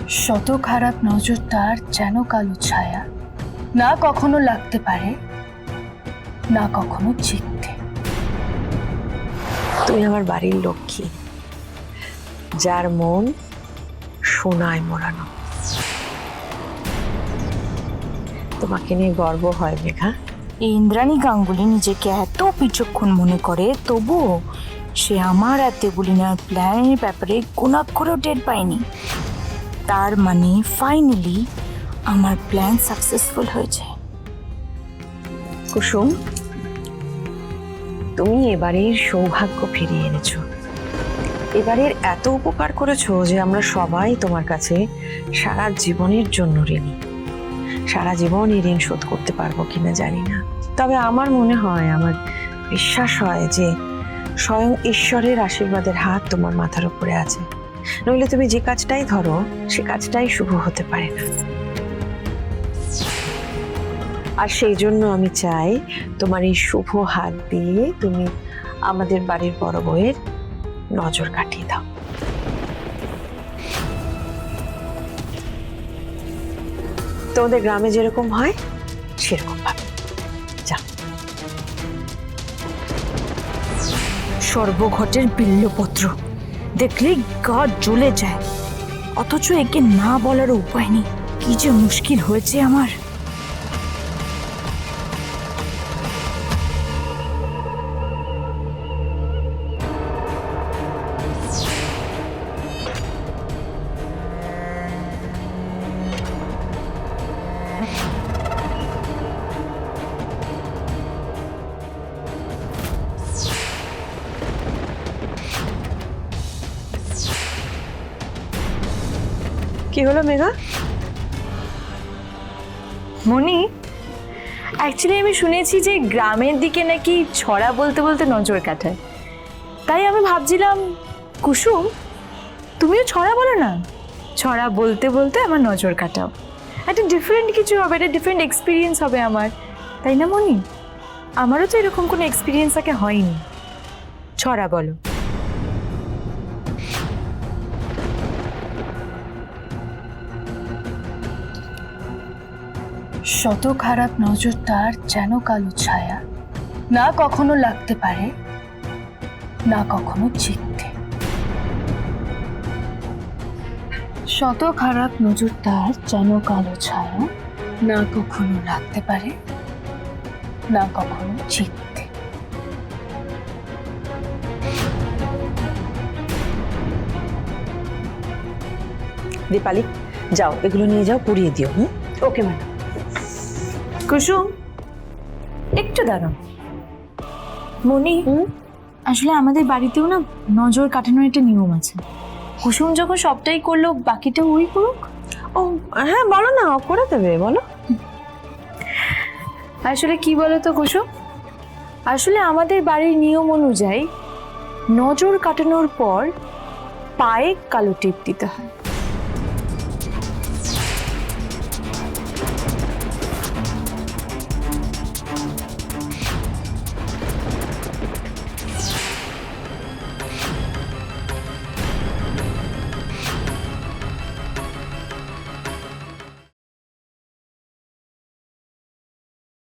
শত খারাপ নজর তার যেন কালো ছায়া, না কখনো লাগতে পারে, না কখনো চিকতে। তুই আমার বাড়ির লক্ষ্মী, যার মন সোনায় মোড়ানো। তোমাকে নিয়ে গর্ব হয় মেঘা। ইন্দ্রাণী গাঙ্গুলি নিজেকে এত বিচক্ষণ মনে করে, তবুও সে আমার আর দেবলিনার প্ল্যানের ব্যাপারে কোনাক্ষরেও টের পায়নি। তার মানে ফাইনালি আমার প্ল্যান সাকসেসফুল হয়েছে। কুসুম, তুমি এবারের সৌভাগ্য ফিরিয়ে এনেছো। এবারের এত উপকার করেছো যে আমরা সবাই তোমার কাছে সারা জীবনের জন্য ঋণী। সারা জীবন এই ঋণ শোধ করতে পারবো কিনা জানি না, তবে আমার মনে হয়, আমার বিশ্বাস হয় যে স্বয়ং ঈশ্বরের আশীর্বাদের হাত তোমার মাথার উপরে আছে। নইলে তুমি যে কাজটাই ধরো সে কাজটাই শুভ হতে পারে না। আর সেই জন্য আমি চাই তোমার এই শুভ হাত দিয়ে তুমি আমাদের বাড়ির বড় বউয়ের নজর কাটিয়ে দাও। তোমাদের গ্রামে যেরকম হয় সেরকম ভাবে যাও। সর্বঘটের বিল্লপত্র দেখলেই গা জ্বলে যায়, অথচ একে না বলার উপায় নেই। কি যে মুশকিল হয়েছে আমার। কি হলো মেঘা? মনি, অ্যাকচুয়ালি আমি শুনেছি যে গ্রামের দিকে নাকি ছড়া বলতে বলতে নজর কাটায়। তাই আমি ভাবছিলাম, কুসুম তুমিও ছড়া বলো না, ছড়া বলতে বলতে আমার নজর কাটাও। একটা ডিফারেন্ট কিছু হবে, একটা ডিফারেন্ট এক্সপিরিয়েন্স হবে আমার, তাই না মনি? আমারও তো এরকম কোনো এক্সপিরিয়েন্স আগে হয়নি। ছড়া বলো। শত খারাপ নজর তার যেন কালো ছায়া, না কখনো লাগতে পারে, না কখনো চিকতে। শত খারাপ নজর তার যেন কালো ছায়া, না কখনো লাগতে পারে, না কখনো চিকতে। দীপালি, যাও এগুলো নিয়ে যাও, পুড়িয়ে দিও। Okay madam. কুসুম, একটু দাঁড়াও। মনি, আসলে আমাদের বাড়িতেও না নজর কাটানোর একটা নিয়ম আছে। কুসুম যখন সবটাই করলো, বাকিটা ওই করুক। ও হ্যাঁ, বলো না, করে দেবে, বলো। আসলে কি বলো তো কুসুম, আসলে আমাদের বাড়ির নিয়ম অনুযায়ী নজর কাটানোর পর পায়ে কালো টিপ দিতে হয়।